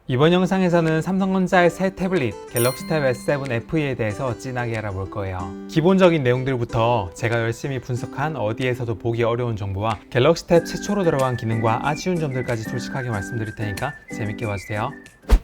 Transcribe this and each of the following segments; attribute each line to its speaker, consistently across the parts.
Speaker 1: 이번 영상에서는 삼성전자의 새 태블릿 갤럭시 탭 S7 FE에 대해서 진하게 알아볼 거예요. 기본적인 내용들부터 제가 열심히 분석한 어디에서도 보기 어려운 정보와 갤럭시 탭 최초로 들어간 기능과 아쉬운 점들까지 솔직하게 말씀드릴 테니까 재밌게 봐주세요.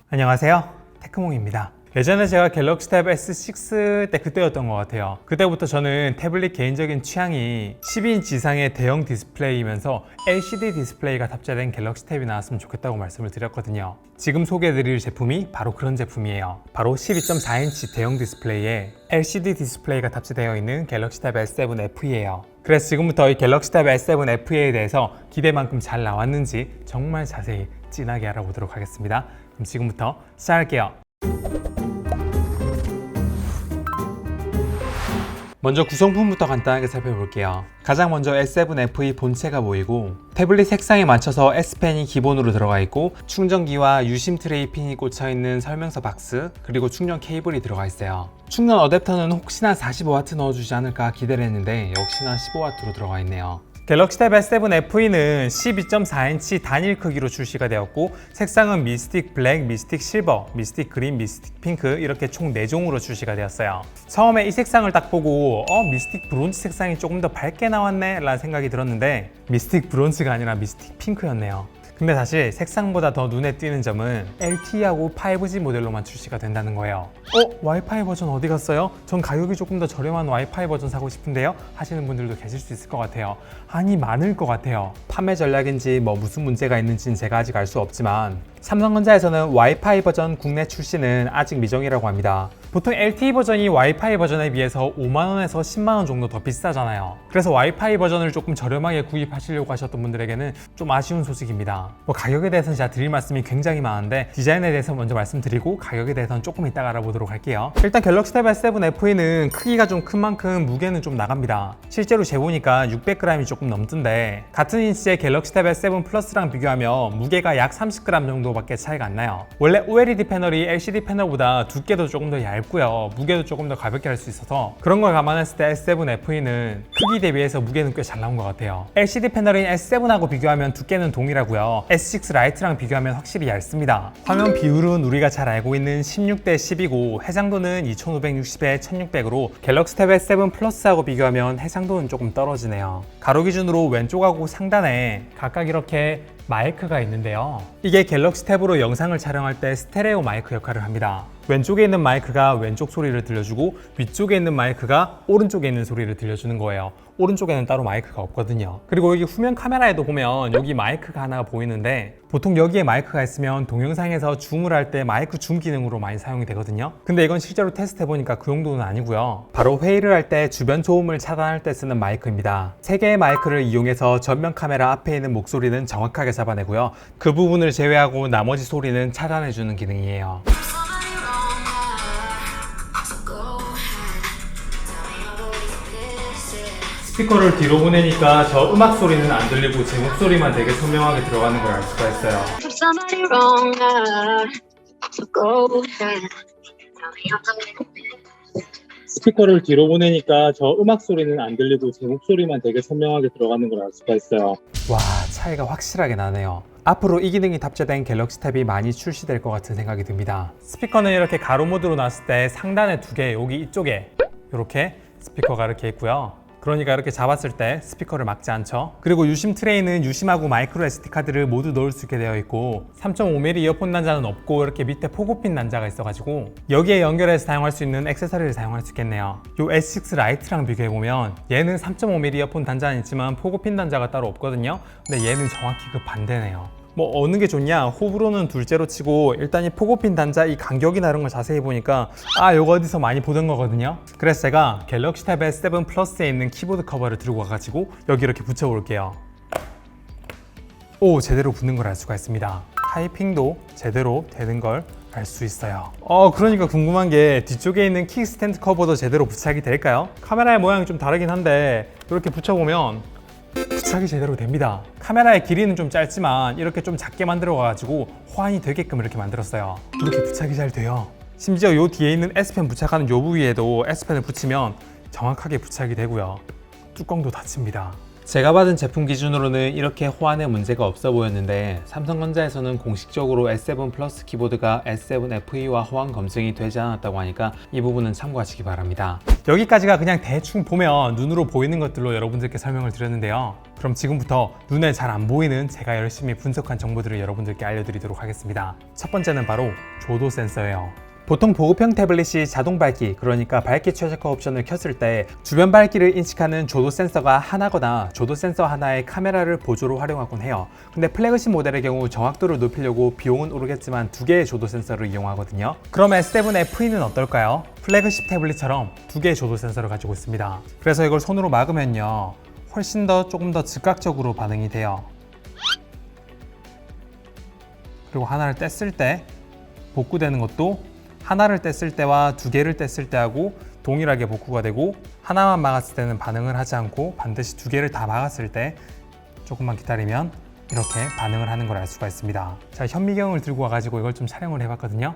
Speaker 1: 안녕하세요, 테크몽입니다. 예전에 제가 갤럭시 탭 S6 때 그때였던 것 같아요. 그때부터 저는 태블릿 개인적인 취향이 12인치 이상의 대형 디스플레이이면서 LCD 디스플레이가 탑재된 갤럭시 탭이 나왔으면 좋겠다고 말씀을 드렸거든요. 지금 소개해드릴 제품이 바로 그런 제품이에요. 바로 12.4인치 대형 디스플레이에 LCD 디스플레이가 탑재되어 있는 갤럭시 탭 S7 FE예요. 그래서 지금부터 이 갤럭시 탭 S7 FE에 대해서 기대만큼 잘 나왔는지 정말 자세히 진하게 알아보도록 하겠습니다. 그럼 지금부터 시작할게요. 먼저 구성품부터 간단하게 살펴볼게요. 가장 먼저 S7 FE 본체가 보이고 태블릿 색상에 맞춰서 S펜이 기본으로 들어가 있고 충전기와 유심 트레이 핀이 꽂혀있는 설명서 박스 그리고 충전 케이블이 들어가 있어요. 충전 어댑터는 혹시나 45W 넣어주지 않을까 기대를 했는데 역시나 15W로 들어가 있네요. 갤럭시 탭 S7 FE는 12.4인치 단일 크기로 출시가 되었고 색상은 미스틱 블랙, 미스틱 실버, 미스틱 그린, 미스틱 핑크 이렇게 총 4종으로 출시가 되었어요. 처음에 이 색상을 딱 보고 미스틱 브론즈 색상이 조금 더 밝게 나왔네 라는 생각이 들었는데 미스틱 브론즈가 아니라 미스틱 핑크였네요. 근데 사실 색상보다 더 눈에 띄는 점은 LTE하고 5G 모델로만 출시가 된다는 거예요. 와이파이 버전 어디 갔어요? 전 가격이 조금 더 저렴한 와이파이 버전 사고 싶은데요? 하시는 분들도 계실 수 있을 것 같아요. 아니, 많을 것 같아요. 판매 전략인지 무슨 문제가 있는지는 제가 아직 알 수 없지만 삼성전자에서는 와이파이 버전 국내 출시는 아직 미정이라고 합니다. 보통 LTE 버전이 와이파이 버전에 비해서 5만원에서 10만원 정도 더 비싸잖아요. 그래서 와이파이 버전을 조금 저렴하게 구입하시려고 하셨던 분들에게는 좀 아쉬운 소식입니다. 가격에 대해서는 제가 드릴 말씀이 굉장히 많은데 디자인에 대해서 먼저 말씀드리고 가격에 대해서는 조금 이따가 알아보도록 할게요. 일단 갤럭시 탭 S7 FE는 크기가 좀 큰 만큼 무게는 좀 나갑니다. 실제로 재보니까 600g이 조금 넘던데 같은 인치의 갤럭시 탭 S7 플러스랑 비교하면 무게가 약 30g 정도밖에 차이가 안 나요. 원래 OLED 패널이 LCD 패널보다 두께도 조금 더 얇고요. 무게도 조금 더 가볍게 할 수 있어서 그런 걸 감안했을 때 S7 FE는 크기 대비해서 무게는 꽤 잘 나온 것 같아요. LCD 패널인 S7하고 비교하면 두께는 동일하고요. S6 라이트랑 비교하면 확실히 얇습니다. 화면 비율은 우리가 잘 알고 있는 16대 10이고 해상도는 2560에 1600으로 갤럭시 탭 S7 플러스하고 비교하면 해상도는 조금 떨어지네요. 가로 기준으로 왼쪽하고 상단에 각각 이렇게 마이크가 있는데요. 이게 갤럭시 탭으로 영상을 촬영할 때 스테레오 마이크 역할을 합니다. 왼쪽에 있는 마이크가 왼쪽 소리를 들려주고 위쪽에 있는 마이크가 오른쪽에 있는 소리를 들려주는 거예요. 오른쪽에는 따로 마이크가 없거든요. 그리고 여기 후면 카메라에도 보면 여기 마이크가 하나 보이는데 보통 여기에 마이크가 있으면 동영상에서 줌을 할 때 마이크 줌 기능으로 많이 사용이 되거든요. 근데 이건 실제로 테스트 해보니까 그 용도는 아니고요. 바로 회의를 할 때 주변 소음을 차단할 때 쓰는 마이크입니다. 3개의 마이크를 이용해서 전면 카메라 앞에 있는 목소리는 정확하게 잡아내고요. 그 부분을 제외하고 나머지 소리는 차단해주는 기능이에요. 스피커를 뒤로 보내니까 저 음악 소리는 안 들리고 제 목소리만 되게 선명하게 들어가는 걸 알 수가 있어요. 스피커를 뒤로 보내니까 저 음악 소리는 안 들리고 제 목소리만 되게 선명하게 들어가는 걸 알 수가 있어요. 와, 차이가 확실하게 나네요. 앞으로 이 기능이 탑재된 갤럭시 탭이 많이 출시될 것 같은 생각이 듭니다. 스피커는 이렇게 가로 모드로 놨을 때 상단에 2개, 여기 이쪽에 이렇게 스피커가 이렇게 있고요. 그러니까 이렇게 잡았을 때 스피커를 막지 않죠. 그리고 유심 트레이는 유심하고 마이크로 SD 카드를 모두 넣을 수 있게 되어 있고 3.5mm 이어폰 단자는 없고 이렇게 밑에 포고핀 단자가 있어가지고 여기에 연결해서 사용할 수 있는 액세서리를 사용할 수 있겠네요. 이 S6 라이트랑 비교해보면 얘는 3.5mm 이어폰 단자는 있지만 포고핀 단자가 따로 없거든요. 근데 얘는 정확히 그 반대네요. 어느 게 좋냐? 호불호는 둘째로 치고 일단 이 포고핀 단자 이 간격이나 이런 걸 자세히 보니까 이거 어디서 많이 보던 거거든요. 그래서 제가 갤럭시 탭 S7 플러스에 있는 키보드 커버를 들고 와가지고 여기 이렇게 붙여볼게요. 오, 제대로 붙는 걸 알 수가 있습니다. 타이핑도 제대로 되는 걸 알 수 있어요. 그러니까 궁금한 게 뒤쪽에 있는 킥 스탠드 커버도 제대로 부착이 될까요? 카메라의 모양이 좀 다르긴 한데 이렇게 붙여보면 부착이 제대로 됩니다. 카메라의 길이는 좀 짧지만 이렇게 좀 작게 만들어가지고 호환이 되게끔 이렇게 만들었어요. 이렇게 부착이 잘 돼요. 심지어 요 뒤에 있는 S펜 부착하는 요 부위에도 S펜을 붙이면 정확하게 부착이 되고요. 뚜껑도 닫힙니다. 제가 받은 제품 기준으로는 이렇게 호환에 문제가 없어 보였는데 삼성전자에서는 공식적으로 S7 플러스 키보드가 S7FE와 호환 검증이 되지 않았다고 하니까 이 부분은 참고하시기 바랍니다. 여기까지가 그냥 대충 보면 눈으로 보이는 것들로 여러분들께 설명을 드렸는데요. 그럼 지금부터 눈에 잘 안 보이는 제가 열심히 분석한 정보들을 여러분들께 알려드리도록 하겠습니다. 첫 번째는 바로 조도 센서예요. 보통 보급형 태블릿이 자동 밝기, 그러니까 밝기 최적화 옵션을 켰을 때 주변 밝기를 인식하는 조도 센서가 하나거나 조도 센서 하나에 카메라를 보조로 활용하곤 해요. 근데 플래그십 모델의 경우 정확도를 높이려고 비용은 오르겠지만 두 개의 조도 센서를 이용하거든요. 그럼 S7FE는 어떨까요? 플래그십 태블릿처럼 두 개의 조도 센서를 가지고 있습니다. 그래서 이걸 손으로 막으면요, 훨씬 더 조금 더 즉각적으로 반응이 돼요. 그리고 하나를 뗐을 때 복구되는 것도 하나를 뗐을 때와 두 개를 뗐을 때하고 동일하게 복구가 되고, 하나만 막았을 때는 반응을 하지 않고 반드시 두 개를 다 막았을 때 조금만 기다리면 이렇게 반응을 하는 걸 알 수가 있습니다. 자, 현미경을 들고 와가지고 이걸 좀 촬영을 해봤거든요.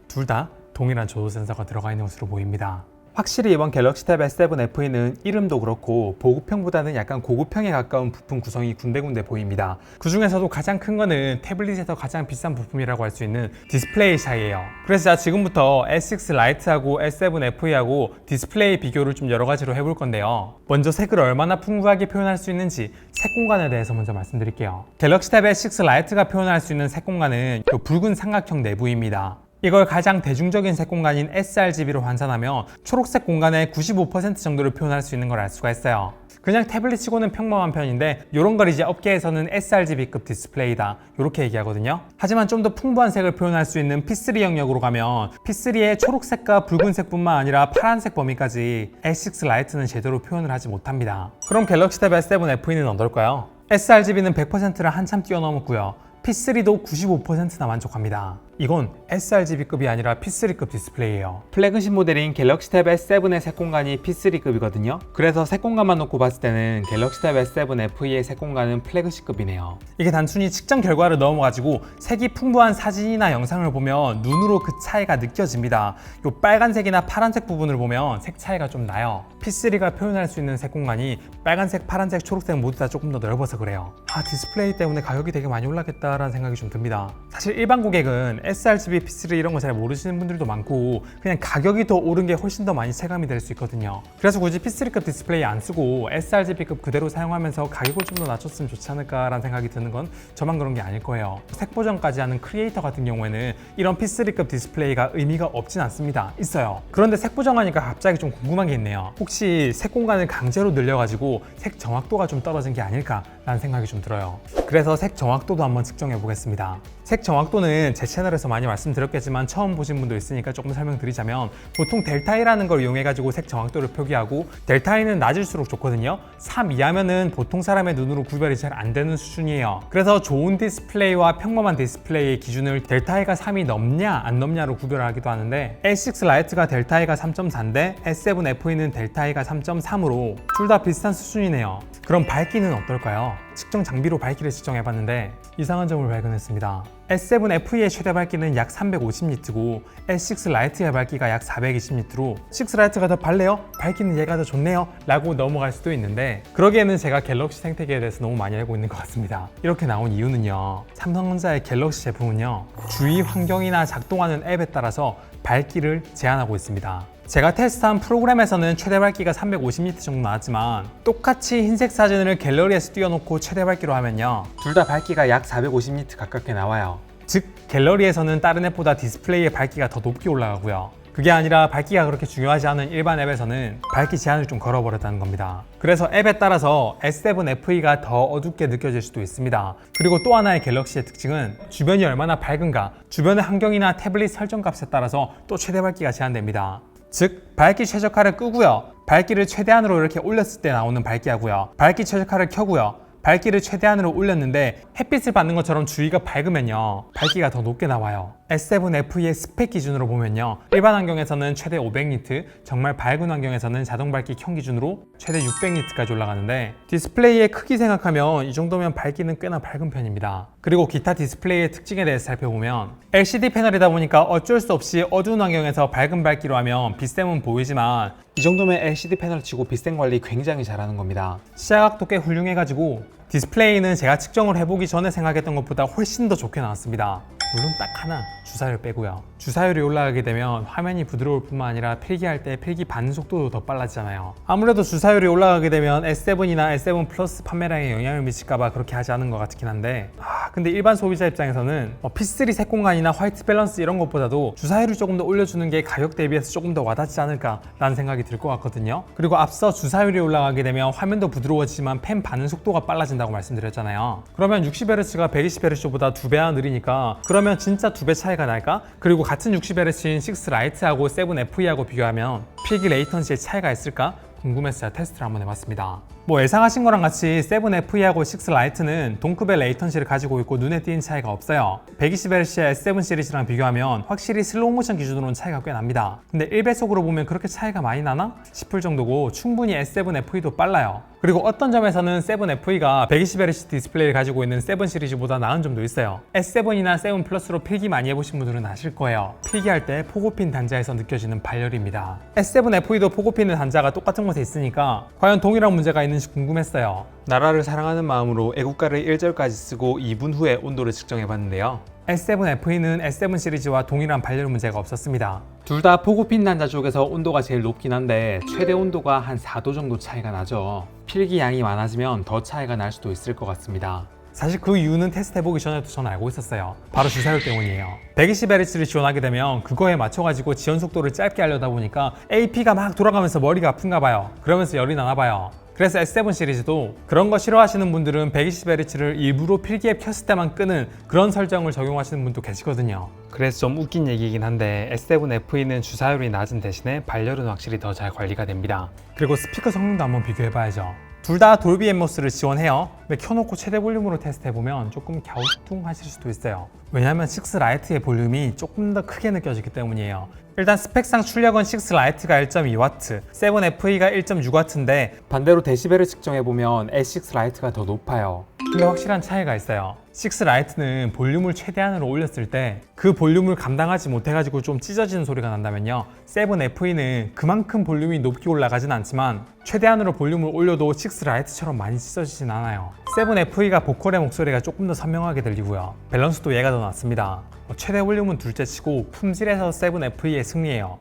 Speaker 1: 둘 다 동일한 조도 센서가 들어가 있는 것으로 보입니다. 확실히 이번 갤럭시 탭 S7FE는 이름도 그렇고 보급형보다는 약간 고급형에 가까운 부품 구성이 군데군데 보입니다. 그 중에서도 가장 큰 거는 태블릿에서 가장 비싼 부품이라고 할 수 있는 디스플레이 차이예요. 그래서 자, 지금부터 S6 라이트하고 S7FE하고 디스플레이 비교를 좀 여러 가지로 해볼 건데요. 먼저 색을 얼마나 풍부하게 표현할 수 있는지 색 공간에 대해서 먼저 말씀드릴게요. 갤럭시 탭 S6 라이트가 표현할 수 있는 색 공간은 이 붉은 삼각형 내부입니다. 이걸 가장 대중적인 색 공간인 sRGB로 환산하면 초록색 공간의 95% 정도를 표현할 수 있는 걸 알 수가 있어요. 그냥 태블릿치고는 평범한 편인데 이런 걸 이제 업계에서는 sRGB급 디스플레이다 이렇게 얘기하거든요. 하지만 좀 더 풍부한 색을 표현할 수 있는 P3 영역으로 가면 P3의 초록색과 붉은색뿐만 아니라 파란색 범위까지 S6 라이트는 제대로 표현을 하지 못합니다. 그럼 갤럭시 탭 S7FE는 어떨까요? sRGB는 100%를 한참 뛰어넘었고요. P3도 95%나 만족합니다. 이건 sRGB급이 아니라 P3급 디스플레이예요. 플래그십 모델인 갤럭시 탭 S7의 색 공간이 P3급이거든요. 그래서 색 공간만 놓고 봤을 때는 갤럭시 탭 S7FE의 색 공간은 플래그십급이네요. 이게 단순히 측정 결과를 넘어가지고 색이 풍부한 사진이나 영상을 보면 눈으로 그 차이가 느껴집니다. 이 빨간색이나 파란색 부분을 보면 색 차이가 좀 나요. P3가 표현할 수 있는 색 공간이 빨간색, 파란색, 초록색 모두 다 조금 더 넓어서 그래요. 디스플레이 때문에 가격이 되게 많이 올랐겠다라는 생각이 좀 듭니다. 사실 일반 고객은 sRGB, P3 이런 거 잘 모르시는 분들도 많고 그냥 가격이 더 오른 게 훨씬 더 많이 체감이 될 수 있거든요. 그래서 굳이 P3급 디스플레이 안 쓰고 sRGB급 그대로 사용하면서 가격을 좀 더 낮췄으면 좋지 않을까라는 생각이 드는 건 저만 그런 게 아닐 거예요. 색 보정까지 하는 크리에이터 같은 경우에는 이런 P3급 디스플레이가 의미가 없진 않습니다. 있어요. 그런데 색 보정하니까 갑자기 좀 궁금한 게 있네요. 혹시 색 공간을 강제로 늘려가지고 색 정확도가 좀 떨어진 게 아닐까라는 생각이 좀 들어요. 그래서 색 정확도도 한번 측정해 보겠습니다. 색 정확도는 제 채널에서 많이 말씀드렸겠지만 처음 보신 분도 있으니까 조금 설명드리자면, 보통 델타 E라는 걸 이용해가지고 색 정확도를 표기하고 델타 E는 낮을수록 좋거든요. 3 이하면은 보통 사람의 눈으로 구별이 잘 안 되는 수준이에요. 그래서 좋은 디스플레이와 평범한 디스플레이의 기준을 델타 E가 3이 넘냐 안 넘냐로 구별하기도 하는데, S6 라이트가 델타 E가 3.4인데 S7FE는 델타 E가 3.3으로 둘 다 비슷한 수준이네요. 그럼 밝기는 어떨까요? 측정 장비로 밝기를 측정해봤는데 이상한 점을 발견했습니다. S7FE의 최대 밝기는 약 350니트고 S6 라이트의 밝기가 약 420니트로 6 라이트가 더 밝네요? 밝기는 얘가 더 좋네요? 라고 넘어갈 수도 있는데, 그러기에는 제가 갤럭시 생태계에 대해서 너무 많이 알고 있는 것 같습니다. 이렇게 나온 이유는요, 삼성전자의 갤럭시 제품은요, 주위 환경이나 작동하는 앱에 따라서 밝기를 제한하고 있습니다. 제가 테스트한 프로그램에서는 최대 밝기가 350니트 정도 나왔지만 똑같이 흰색 사진을 갤러리에서 띄워놓고 최대 밝기로 하면요, 둘 다 밝기가 약 450니트 가깝게 나와요. 즉 갤러리에서는 다른 앱보다 디스플레이의 밝기가 더 높게 올라가고요. 그게 아니라 밝기가 그렇게 중요하지 않은 일반 앱에서는 밝기 제한을 좀 걸어버렸다는 겁니다. 그래서 앱에 따라서 S7FE가 더 어둡게 느껴질 수도 있습니다. 그리고 또 하나의 갤럭시의 특징은 주변이 얼마나 밝은가, 주변의 환경이나 태블릿 설정값에 따라서 또 최대 밝기가 제한됩니다. 즉 밝기 최적화를 끄고요, 밝기를 최대한으로 이렇게 올렸을 때 나오는 밝기하고요, 밝기 최적화를 켜고요, 밝기를 최대한으로 올렸는데 햇빛을 받는 것처럼 주위가 밝으면요, 밝기가 더 높게 나와요. S7FE의 스펙 기준으로 보면요, 일반 환경에서는 최대 500니트, 정말 밝은 환경에서는 자동 밝기 켠 기준으로 최대 600니트까지 올라가는데, 디스플레이의 크기 생각하면 이 정도면 밝기는 꽤나 밝은 편입니다. 그리고 기타 디스플레이의 특징에 대해서 살펴보면 LCD 패널이다 보니까 어쩔 수 없이 어두운 환경에서 밝은 밝기로 하면 빛샘은 보이지만, 이 정도면 LCD 패널 치고 빛샘 관리 굉장히 잘하는 겁니다. 시야각도 꽤 훌륭해가지고 디스플레이는 제가 측정을 해보기 전에 생각했던 것보다 훨씬 더 좋게 나왔습니다. 물론 딱 하나, 주사율 빼고요. 주사율이 올라가게 되면 화면이 부드러울 뿐만 아니라 필기할 때 필기 반응 속도도 더 빨라지잖아요. 아무래도 주사율이 올라가게 되면 S7이나 S7 플러스 판매량에 영향을 미칠까봐 그렇게 하지 않은 것 같긴 한데, 근데 일반 소비자 입장에서는 P3 색공간이나 화이트 밸런스 이런 것보다도 주사율을 조금 더 올려주는 게 가격 대비해서 조금 더 와닿지 않을까 라는 생각이 들 것 같거든요. 그리고 앞서 주사율이 올라가게 되면 화면도 부드러워지지만 펜 반응 속도가 빨라진다고 말씀드렸잖아요. 그러면 60Hz가 120Hz보다 2배나 느리니까, 그러면 진짜 2배 차이가 날까? 그리고 같은 60Hz인 6 라이트하고 7FE하고 비교하면 필기 레이턴시의 차이가 있을까? 궁금해서 테스트를 한번 해봤습니다. 예상하신 거랑 같이 7FE하고 6 라이트는 동급의 레이턴시를 가지고 있고 눈에 띄는 차이가 없어요. 120Hz의 S7 시리즈랑 비교하면 확실히 슬로우 모션 기준으로는 차이가 꽤 납니다. 근데 1배속으로 보면 그렇게 차이가 많이 나나? 싶을 정도고 충분히 S7FE도 빨라요. 그리고 어떤 점에서는 7FE가 120Hz 디스플레이를 가지고 있는 7 시리즈보다 나은 점도 있어요. S7이나 7 플러스로 필기 많이 해보신 분들은 아실 거예요. 필기할 때 포고핀 단자에서 느껴지는 발열입니다. S7FE도 포고핀의 단자가 똑같은 곳에 있으니까 과연 동일한 문제가 있는지 궁금했어요. 나라를 사랑하는 마음으로 애국가를 1절까지 쓰고 2분 후에 온도를 측정해봤는데요. S7FE는 S7 시리즈와 동일한 발열 문제가 없었습니다. 둘 다 포고핀 단자 쪽에서 온도가 제일 높긴 한데 최대 온도가 한 4도 정도 차이가 나죠. 필기 양이 많아지면 더 차이가 날 수도 있을 것 같습니다. 사실 그 이유는 테스트해보기 전에도 저는 알고 있었어요. 바로 주사율 때문이에요. 120Hz를 지원하게 되면 그거에 맞춰가지고 지원 속도를 짧게 하려다 보니까 AP가 막 돌아가면서 머리가 아픈가 봐요. 그러면서 열이 나나 봐요. 그래서 S7 시리즈도 그런 거 싫어하시는 분들은 120Hz를 일부러 필기에 켰을 때만 끄는 그런 설정을 적용하시는 분도 계시거든요. 그래서 좀 웃긴 얘기긴 한데 S7FE는 주사율이 낮은 대신에 발열은 확실히 더 잘 관리가 됩니다. 그리고 스피커 성능도 한번 비교해봐야죠. 둘 다 돌비 앰모스를 지원해요. 근데 켜놓고 최대 볼륨으로 테스트해보면 조금 갸우뚱하실 수도 있어요. 왜냐하면 6 라이트의 볼륨이 조금 더 크게 느껴지기 때문이에요. 일단 스펙상 출력은 6 라이트가 1.2W, 7FE가 1.6W인데 반대로 데시벨을 측정해보면 S6 라이트가 더 높아요. 근데 확실한 차이가 있어요. 6 라이트는 볼륨을 최대한으로 올렸을 때 그 볼륨을 감당하지 못해가지고 좀 찢어지는 소리가 난다면요, 7FE는 그만큼 볼륨이 높게 올라가진 않지만 최대한으로 볼륨을 올려도 6 라이트처럼 많이 찢어지진 않아요. 7FE가 보컬의 목소리가 조금 더 선명하게 들리고요, 밸런스도 얘가 더 낫습니다. 최대 볼륨은 둘째치고 품질에서 7FE의 승리예요.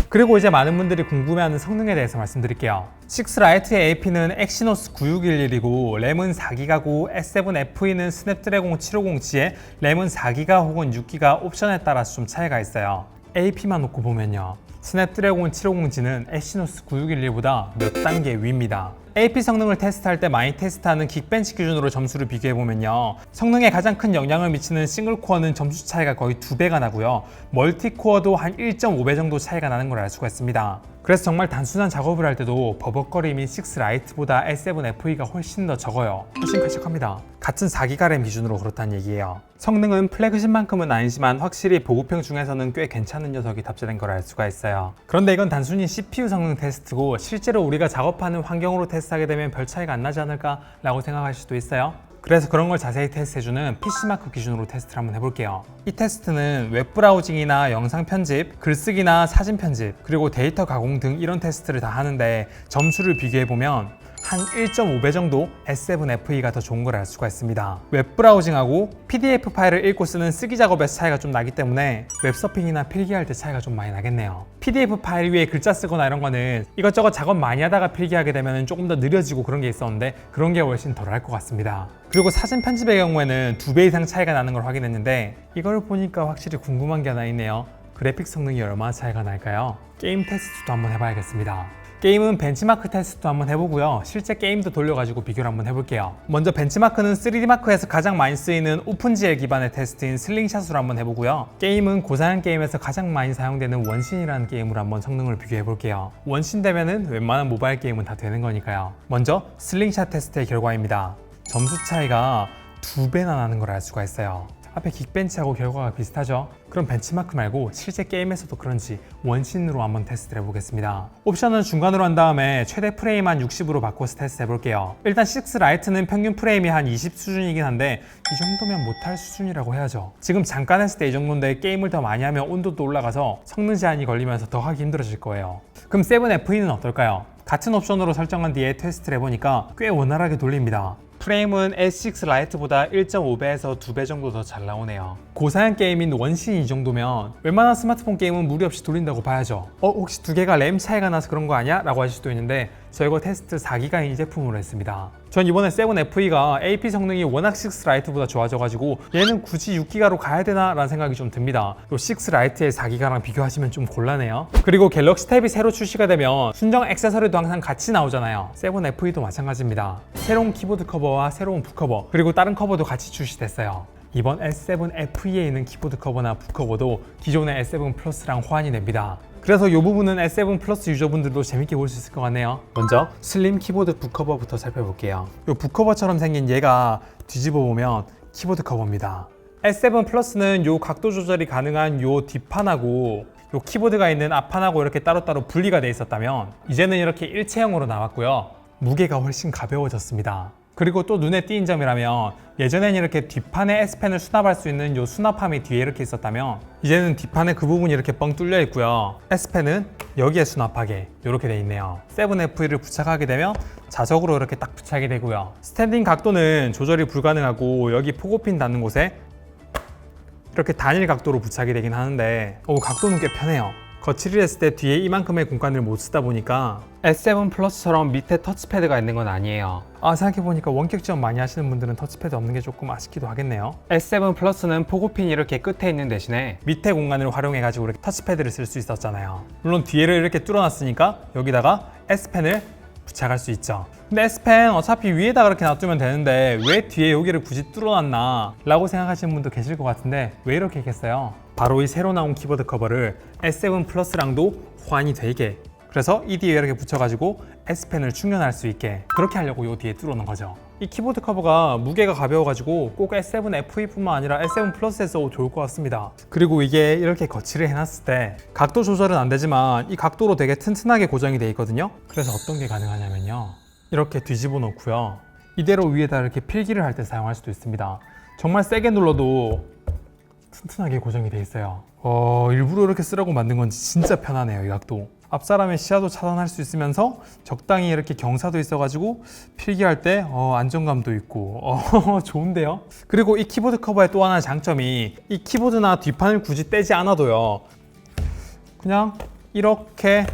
Speaker 1: 그리고 이제 많은 분들이 궁금해하는 성능에 대해서 말씀드릴게요. 6 라이트의 AP는 엑시노스 9611이고 램은 4기가고 S7FE는 스냅드래곤 750G에 램은 4기가 혹은 6기가 옵션에 따라서 좀 차이가 있어요. AP만 놓고 보면요, 스냅드래곤 750G는 엑시노스 9611보다 몇 단계 위입니다. AP 성능을 테스트할 때 많이 테스트하는 긱벤치 기준으로 점수를 비교해보면요, 성능에 가장 큰 영향을 미치는 싱글코어는 점수 차이가 거의 2배가 나고요, 멀티코어도 한 1.5배 정도 차이가 나는 걸 알 수가 있습니다. 그래서 정말 단순한 작업을 할 때도 버벅거림이 6 라이트보다 S7FE가 훨씬 더 적어요. 훨씬 쾌적합니다. 같은 4기가 램 기준으로 그렇다는 얘기예요. 성능은 플래그십만큼은 아니지만 확실히 보급형 중에서는 꽤 괜찮은 녀석이 탑재된 걸 알 수가 있어요. 그런데 이건 단순히 CPU 성능 테스트고 실제로 우리가 작업하는 환경으로 테스트하게 되면 별 차이가 안 나지 않을까 라고 생각하실 수도 있어요. 그래서 그런 걸 자세히 테스트해주는 PC마크 기준으로 테스트를 한번 해볼게요. 이 테스트는 웹브라우징이나 영상 편집, 글쓰기나 사진 편집, 그리고 데이터 가공 등 이런 테스트를 다 하는데 점수를 비교해보면 한 1.5배 정도 S7FE가 더 좋은 걸 알 수가 있습니다. 웹브라우징하고 PDF 파일을 읽고 쓰는 쓰기 작업에서 차이가 좀 나기 때문에 웹서핑이나 필기할 때 차이가 좀 많이 나겠네요. PDF 파일 위에 글자 쓰거나 이런 거는 이것저것 작업 많이 하다가 필기하게 되면 조금 더 느려지고 그런 게 있었는데 그런 게 훨씬 덜 할 것 같습니다. 그리고 사진 편집의 경우에는 2배 이상 차이가 나는 걸 확인했는데 이걸 보니까 확실히 궁금한 게 하나 있네요. 그래픽 성능이 얼마나 차이가 날까요? 게임 테스트도 한번 해봐야겠습니다. 게임은 벤치마크 테스트도 한번 해보고요. 실제 게임도 돌려가지고 비교를 한번 해볼게요. 먼저 벤치마크는 3D마크에서 가장 많이 쓰이는 오픈GL 기반의 테스트인 슬링샷으로 한번 해보고요. 게임은 고사양 게임에서 가장 많이 사용되는 원신이라는 게임으로 한번 성능을 비교해볼게요. 원신 되면은 웬만한 모바일 게임은 다 되는 거니까요. 먼저 슬링샷 테스트의 결과입니다. 점수 차이가 2배나 나는 걸 알 수가 있어요. 앞에 긱벤치하고 결과가 비슷하죠? 그럼 벤치마크 말고 실제 게임에서도 그런지 원신으로 한번 테스트를 해보겠습니다. 옵션은 중간으로 한 다음에 최대 프레임 한 60으로 바꿔서 테스트 해볼게요. 일단 6 라이트는 평균 프레임이 한 20 수준이긴 한데 이 정도면 못할 수준이라고 해야죠. 지금 잠깐 했을 때 이 정도인데 게임을 더 많이 하면 온도도 올라가서 성능 제한이 걸리면서 더 하기 힘들어질 거예요. 그럼 7FE는 어떨까요? 같은 옵션으로 설정한 뒤에 테스트를 해보니까 꽤 원활하게 돌립니다. 프레임은 S6 라이트보다 1.5배에서 2배 정도 더 잘 나오네요. 고사양 게임인 원신이 이 정도면 웬만한 스마트폰 게임은 무리 없이 돌린다고 봐야죠. 혹시 두 개가 램 차이가 나서 그런 거 아니야? 라고 하실 수도 있는데 저 이거 테스트 4기가인 제품으로 했습니다. 전 이번에 7FE가 AP 성능이 워낙 6 라이트보다 좋아져가지고 얘는 굳이 6기가로 가야 되나? 라는 생각이 좀 듭니다. 요 6 라이트의 4기가랑 비교하시면 좀 곤란해요. 그리고 갤럭시 탭이 새로 출시가 되면 순정 액세서리도 항상 같이 나오잖아요. 7FE도 마찬가지입니다. 새로운 키보드 커버와 새로운 북커버 그리고 다른 커버도 같이 출시됐어요. 이번 S7FE에 있는 키보드 커버나 북커버도 기존의 S7 플러스랑 호환이 됩니다. 그래서 이 부분은 S7 플러스 유저분들도 재밌게 볼 수 있을 것 같네요. 먼저 슬림 키보드 북커버부터 살펴볼게요. 이 북커버처럼 생긴 얘가 뒤집어 보면 키보드 커버입니다. S7 플러스는 이 각도 조절이 가능한 이 뒷판하고 이 키보드가 있는 앞판하고 이렇게 따로따로 분리가 돼 있었다면 이제는 이렇게 일체형으로 나왔고요. 무게가 훨씬 가벼워졌습니다. 그리고 또 눈에 띄는 점이라면 예전엔 이렇게 뒷판에 S펜을 수납할 수 있는 이 수납함이 뒤에 이렇게 있었다면 이제는 뒷판에 그 부분이 이렇게 뻥 뚫려 있고요. S펜은 여기에 수납하게 이렇게 돼 있네요. 7FE를 부착하게 되면 자석으로 이렇게 딱 부착이 되고요. 스탠딩 각도는 조절이 불가능하고 여기 포고핀 닿는 곳에 이렇게 단일 각도로 부착이 되긴 하는데 각도는 꽤 편해요. 거치를 했을 때 뒤에 이만큼의 공간을 못 쓰다 보니까 S7 플러스처럼 밑에 터치패드가 있는 건 아니에요. 생각해보니까 원격 지원 많이 하시는 분들은 터치패드 없는 게 조금 아쉽기도 하겠네요. S7 플러스는 포고핀이 이렇게 끝에 있는 대신에 밑에 공간을 활용해가지고 이렇게 터치패드를 쓸 수 있었잖아요. 물론 뒤에를 이렇게 뚫어놨으니까 여기다가 S펜을 부착할 수 있죠. 근데 S펜 어차피 위에다 그렇게 놔두면 되는데 왜 뒤에 여기를 굳이 뚫어놨나 라고 생각하시는 분도 계실 것 같은데 왜 이렇게 했겠어요? 바로 이 새로 나온 키보드 커버를 S7 플러스랑도 호환이 되게, 그래서 이 뒤에 이렇게 붙여가지고 S펜을 충전할 수 있게 그렇게 하려고 이 뒤에 뚫어놓은 거죠. 이 키보드 커버가 무게가 가벼워가지고 꼭 S7FE뿐만 아니라 S7 플러스에 써도 좋을 것 같습니다. 그리고 이게 이렇게 거치를 해놨을 때 각도 조절은 안 되지만 이 각도로 되게 튼튼하게 고정이 돼 있거든요. 그래서 어떤 게 가능하냐면요, 이렇게 뒤집어 놓고요, 이대로 위에다 이렇게 필기를 할 때 사용할 수도 있습니다. 정말 세게 눌러도 튼튼하게 고정이 돼 있어요. 일부러 이렇게 쓰라고 만든 건지 진짜 편하네요. 이 각도 앞 사람의 시야도 차단할 수 있으면서 적당히 이렇게 경사도 있어가지고 필기할 때 안정감도 있고 좋은데요. 그리고 이 키보드 커버의 또 하나의 장점이 이 키보드나 뒷판을 굳이 떼지 않아도요, 그냥 이렇게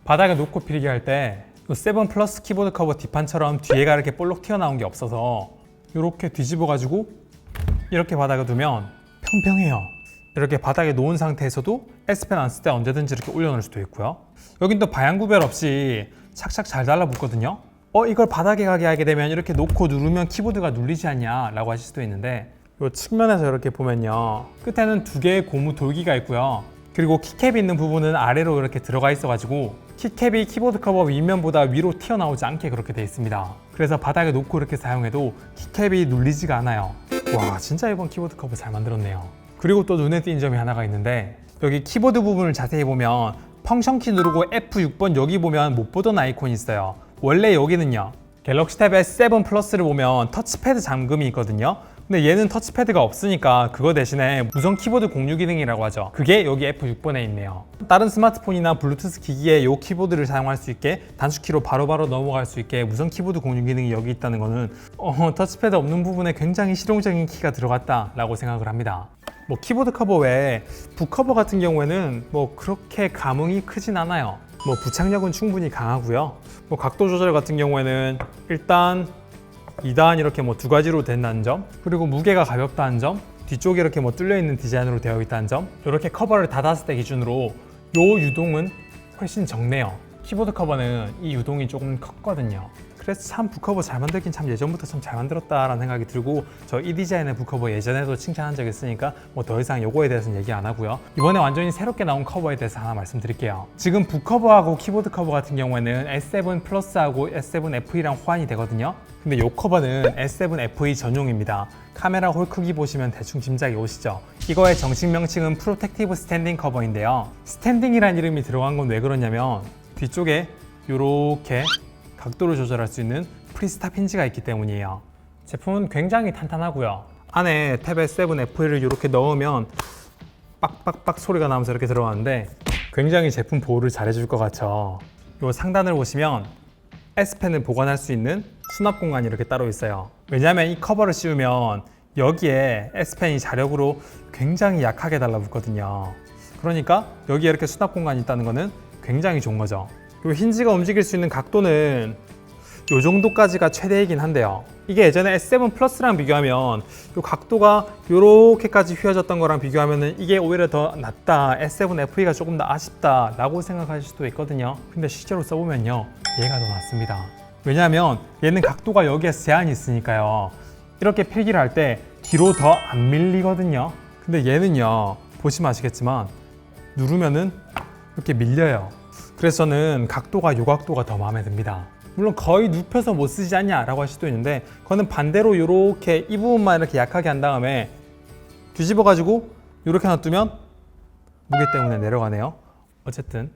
Speaker 1: 바닥에 놓고 필기할 때 7 플러스 키보드 커버 뒷판처럼 뒤에가 이렇게 볼록 튀어나온 게 없어서 이렇게 뒤집어 가지고 이렇게 바닥에 두면 평평해요. 이렇게 바닥에 놓은 상태에서도 S펜 안 쓸 때 언제든지 이렇게 올려놓을 수도 있고요. 여긴 또 방향 구별 없이 착착 잘 달라붙거든요. 이걸 바닥에 가게 하게 되면 이렇게 놓고 누르면 키보드가 눌리지 않냐 라고 하실 수도 있는데, 이 측면에서 이렇게 보면요, 끝에는 2개의 고무 돌기가 있고요. 그리고 키캡이 있는 부분은 아래로 이렇게 들어가 있어가지고 키캡이 키보드 커버 윗면보다 위로 튀어나오지 않게 그렇게 되어 있습니다. 그래서 바닥에 놓고 이렇게 사용해도 키캡이 눌리지가 않아요. 와, 진짜 이번 키보드 커버 잘 만들었네요. 그리고 또 눈에 띄는 점이 하나가 있는데, 여기 키보드 부분을 자세히 보면 펑션키 누르고 F6번 여기 보면 못 보던 아이콘이 있어요. 원래 여기는요, 갤럭시 탭 S7 플러스를 보면 터치패드 잠금이 있거든요. 근데 얘는 터치패드가 없으니까 그거 대신에 무선 키보드 공유 기능이라고 하죠. 그게 여기 F6번에 있네요. 다른 스마트폰이나 블루투스 기기에 이 키보드를 사용할 수 있게 단축키로 바로바로 넘어갈 수 있게 무선 키보드 공유 기능이 여기 있다는 거는 터치패드 없는 부분에 굉장히 실용적인 키가 들어갔다 라고 생각을 합니다. 키보드 커버 외에 북커버 같은 경우에는 그렇게 감흥이 크진 않아요. 부착력은 충분히 강하고요. 각도 조절 같은 경우에는 일단 2단 이렇게 2가지로 된다는 점, 그리고 무게가 가볍다는 점, 뒤쪽에 이렇게 뚫려 있는 디자인으로 되어 있다는 점, 이렇게 커버를 닫았을 때 기준으로 요 유동은 훨씬 적네요. 키보드 커버는 이 유동이 조금 컸거든요. 그래서 참 북커버 잘 만들긴 참 예전부터 참 잘 만들었다라는 생각이 들고, 저 이 디자인의 북커버 예전에도 칭찬한 적이 있으니까 뭐 더 이상 요거에 대해서는 얘기 안 하고요. 이번에 완전히 새롭게 나온 커버에 대해서 하나 말씀드릴게요. 지금 북커버하고 키보드 커버 같은 경우에는 S7 플러스하고 S7 FE랑 호환이 되거든요. 근데 요 커버는 S7 FE 전용입니다. 카메라 홀 크기 보시면 대충 짐작이 오시죠? 이거의 정식 명칭은 프로텍티브 스탠딩 커버인데요. 스탠딩이란 이름이 들어간 건 왜 그러냐면 뒤쪽에 요렇게 각도를 조절할 수 있는 프리스탑 힌지가 있기 때문이에요. 제품은 굉장히 탄탄하고요. 안에 탭 S7 FE를 이렇게 넣으면 빡빡빡 소리가 나면서 이렇게 들어가는데 굉장히 제품 보호를 잘해줄 것 같죠. 요 상단을 보시면 S펜을 보관할 수 있는 수납 공간이 이렇게 따로 있어요. 왜냐하면 이 커버를 씌우면 여기에 S펜이 자력으로 굉장히 약하게 달라붙거든요. 그러니까 여기에 이렇게 수납 공간이 있다는 거는 굉장히 좋은 거죠. 요 힌지가 움직일 수 있는 각도는 요 정도까지가 최대이긴 한데요. 이게 예전에 S7 플러스랑 비교하면 요 각도가 요렇게까지 휘어졌던 거랑 비교하면 이게 오히려 더 낫다, S7 FE가 조금 더 아쉽다 라고 생각하실 수도 있거든요. 근데 실제로 써보면요, 얘가 더 낫습니다. 왜냐하면 얘는 각도가 여기에서 제한이 있으니까요. 이렇게 필기를 할 때 뒤로 더 안 밀리거든요. 근데 얘는요, 보시면 아시겠지만 누르면은 이렇게 밀려요. 그래서 저는 각도가 요 각도가 더 마음에 듭니다. 물론 거의 눕혀서 못 쓰지 않냐 라고 할 수도 있는데, 그거는 반대로 이렇게 이 부분만 이렇게 약하게 한 다음에 뒤집어 가지고 이렇게 놔두면 무게 때문에 내려가네요. 어쨌든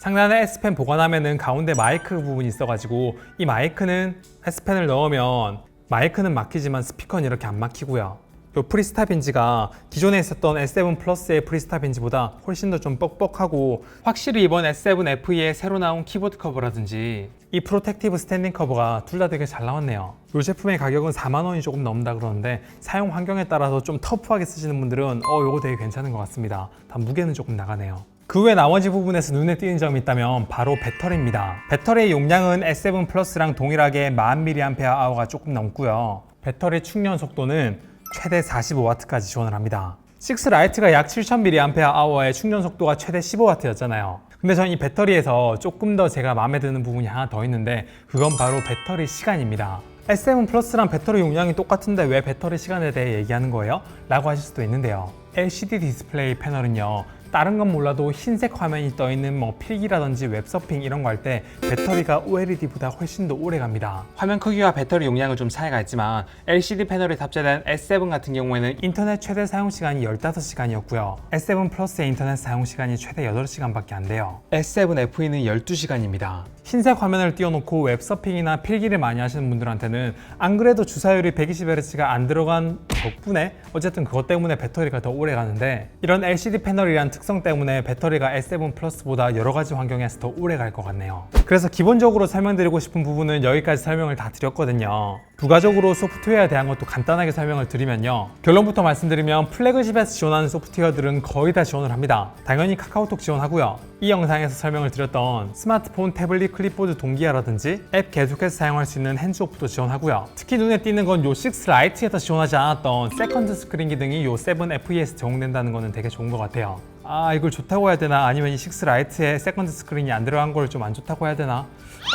Speaker 1: 상단에 S펜 보관하면은 가운데 마이크 부분이 있어가지고 이 마이크는 S펜을 넣으면 마이크는 막히지만 스피커는 이렇게 안 막히고요. 이 프리스탑 힌지가 기존에 있었던 S7 플러스의 프리스탑 힌지보다 훨씬 더 좀 뻑뻑하고, 확실히 이번 S7 FE의 새로 나온 키보드 커버라든지 이 프로텍티브 스탠딩 커버가 둘 다 되게 잘 나왔네요. 이 제품의 가격은 4만 원이 조금 넘는다 그러는데 사용 환경에 따라서 좀 터프하게 쓰시는 분들은 요거 되게 괜찮은 것 같습니다. 단 무게는 조금 나가네요. 그 외 나머지 부분에서 눈에 띄는 점이 있다면 바로 배터리입니다. 배터리의 용량은 S7 플러스랑 동일하게 1000mAh가 조금 넘고요. 배터리 충전 속도는 최대 45W까지 지원을 합니다. 6 라이트가 약 7000mAh의 충전 속도가 최대 15W였잖아요. 근데 저는 이 배터리에서 조금 더 제가 마음에 드는 부분이 하나 더 있는데, 그건 바로 배터리 시간입니다. S7 플러스랑 배터리 용량이 똑같은데 왜 배터리 시간에 대해 얘기하는 거예요? 라고 하실 수도 있는데요. LCD 디스플레이 패널은요, 다른 건 몰라도 흰색 화면이 떠있는 뭐 필기라든지 웹서핑 이런 거 할 때 배터리가 OLED보다 훨씬 더 오래 갑니다. 화면 크기와 배터리 용량은 좀 차이가 있지만 LCD 패널이 탑재된 S7 같은 경우에는 인터넷 최대 사용 시간이 15시간이었고요. S7 플러스의 인터넷 사용 시간이 최대 8시간밖에 안 돼요. S7 FE는 12시간입니다. 흰색 화면을 띄워놓고 웹서핑이나 필기를 많이 하시는 분들한테는 안 그래도 주사율이 120Hz가 안 들어간 덕분에 어쨌든 그것 때문에 배터리가 더 오래 가는데, 이런 LCD 패널이란 특성 때문에 배터리가 S7 플러스보다 여러 가지 환경에서 더 오래 갈 것 같네요. 그래서 기본적으로 설명드리고 싶은 부분은 여기까지 설명을 다 드렸거든요. 부가적으로 소프트웨어에 대한 것도 간단하게 설명을 드리면요, 결론부터 말씀드리면 플래그십에서 지원하는 소프트웨어들은 거의 다 지원을 합니다. 당연히 카카오톡 지원하고요. 이 영상에서 설명을 드렸던 스마트폰, 태블릿, 클립보드 동기화라든지 앱 계속해서 사용할 수 있는 핸즈오프도 지원하고요. 특히 눈에 띄는 건 요 6 라이트에서 지원하지 않았던 세컨드 스크린 기능이 요 7 FE에서 적용된다는 거는 되게 좋은 것 같아요. 이걸 좋다고 해야 되나, 아니면 이 6 라이트에 세컨드 스크린이 안 들어간 걸 좀 안 좋다고 해야 되나.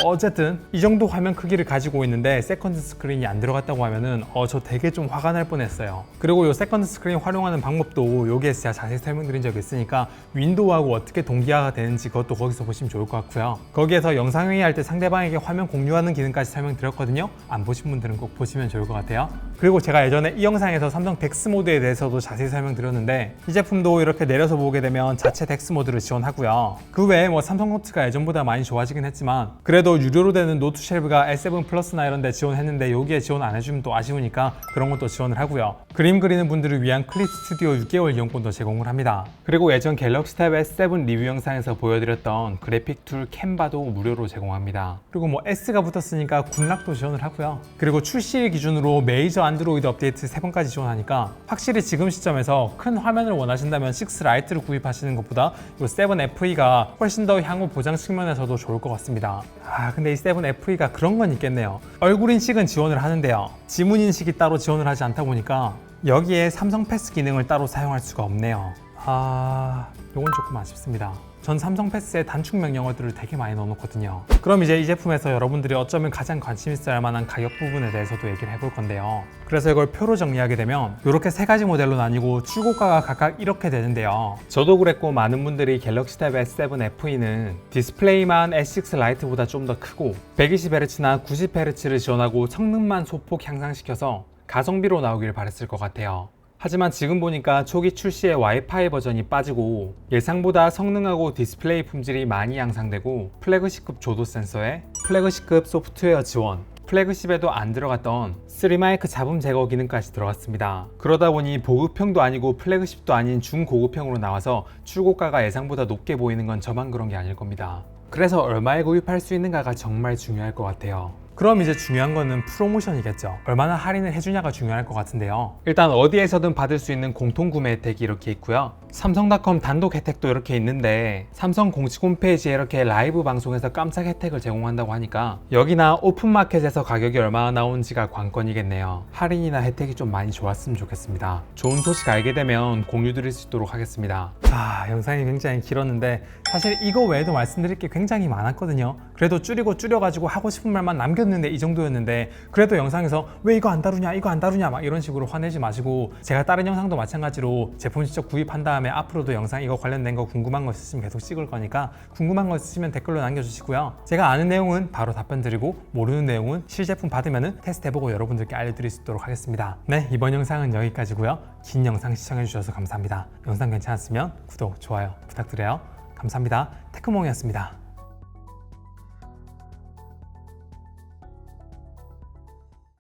Speaker 1: 어쨌든 이 정도 화면 크기를 가지고 있는데 세컨드 스크린이 안 들어갔다고 하면은 저 되게 좀 화가 날 뻔했어요. 그리고 이 세컨드 스크린 활용하는 방법도 여기에서 제가 자세히 설명드린 적이 있으니까 윈도우하고 어떻게 동기화가 되는지 그것도 거기서 보시면 좋을 것 같고요. 거기에서 영상회의 할 때 상대방에게 화면 공유하는 기능까지 설명드렸거든요. 안 보신 분들은 꼭 보시면 좋을 것 같아요. 그리고 제가 예전에 이 영상에서 삼성 덱스 모드에 대해서도 자세히 설명드렸는데, 이 제품도 이렇게 내려서 보게 되면 자체 덱스 모드를 지원하고요. 그 외에 뭐 삼성 노트가 예전보다 많이 좋아지긴 했지만 그래도 유료로 되는 노트 쉘브가 S7 플러스나 이런 데 지원했는데 여기에 지원 안 해주면 또 아쉬우니까 그런 것도 지원을 하고요. 그림 그리는 분들을 위한 클립 스튜디오 6개월 이용권도 제공을 합니다. 그리고 예전 갤럭시 탭 S7 리뷰 영상에서 보여드렸던 그래픽 툴 캔바도 무료로 제공합니다. 그리고 뭐 S가 붙었으니까 굿락도 지원을 하고요. 그리고 출시일 기준으로 메이저 안드로이드 업데이트 3번까지 지원하니까 확실히 지금 시점에서 큰 화면을 원하신다면 6 라이트를 구입하시는 것보다 이 7 FE가 훨씬 더 향후 보장 측면에서도 좋을 것 같습니다. 근데 이 7 FE가 그런 건 있겠네요. 얼굴 인식은 지원을 하는데요, 지문 인식이 따로 지원을 하지 않다 보니까 여기에 삼성 패스 기능을 따로 사용할 수가 없네요. 요건 조금 아쉽습니다. 전 삼성 패스에 단축명 영어들을 되게 많이 넣어놓거든요. 그럼 이제 이 제품에서 여러분들이 어쩌면 가장 관심 있어야 할 만한 가격 부분에 대해서도 얘기를 해볼 건데요. 그래서 이걸 표로 정리하게 되면 이렇게 세 가지 모델로 나뉘고 출고가가 각각 이렇게 되는데요. 저도 그랬고 많은 분들이 갤럭시 탭 S7 FE는 디스플레이만 S6 라이트보다 좀 더 크고 120Hz나 90Hz를 지원하고 성능만 소폭 향상시켜서 가성비로 나오길 바랬을 것 같아요. 하지만 지금 보니까 초기 출시에 와이파이 버전이 빠지고 예상보다 성능하고 디스플레이 품질이 많이 향상되고 플래그십급 조도 센서에 플래그십급 소프트웨어 지원, 플래그십에도 안 들어갔던 3마이크 잡음 제거 기능까지 들어갔습니다. 그러다 보니 보급형도 아니고 플래그십도 아닌 중고급형으로 나와서 출고가가 예상보다 높게 보이는 건 저만 그런 게 아닐 겁니다. 그래서 얼마에 구입할 수 있는가가 정말 중요할 것 같아요. 그럼 이제 중요한 거는 프로모션이겠죠. 얼마나 할인을 해주냐가 중요할 것 같은데요. 일단 어디에서든 받을 수 있는 공통 구매 혜택이 이렇게 있고요. 삼성닷컴 단독 혜택도 이렇게 있는데 삼성 공식 홈페이지에 이렇게 라이브 방송에서 깜짝 혜택을 제공한다고 하니까 여기나 오픈마켓에서 가격이 얼마나 나오는지가 관건이겠네요. 할인이나 혜택이 좀 많이 좋았으면 좋겠습니다. 좋은 소식 알게 되면 공유 드릴 수 있도록 하겠습니다. 자, 영상이 굉장히 길었는데 사실 이거 외에도 말씀드릴 게 굉장히 많았거든요. 그래도 줄여가지고 하고 싶은 말만 남겼는데 이 정도였는데 그래도 영상에서 왜 이거 안 다루냐 이거 안 다루냐 막 이런 식으로 화내지 마시고 제가 다른 영상도 마찬가지로 제품 직접 구입한 다음에 앞으로도 영상 이거 관련된 거 궁금한 거 있으시면 계속 찍을 거니까 궁금한 거 있으시면 댓글로 남겨주시고요. 제가 아는 내용은 바로 답변 드리고 모르는 내용은 실제품 받으면 테스트 해보고 여러분들께 알려드릴 수 있도록 하겠습니다. 네, 이번 영상은 여기까지고요. 긴 영상 시청해주셔서 감사합니다. 영상 괜찮았으면 구독, 좋아요 부탁드려요. 감사합니다. 테크몽이었습니다.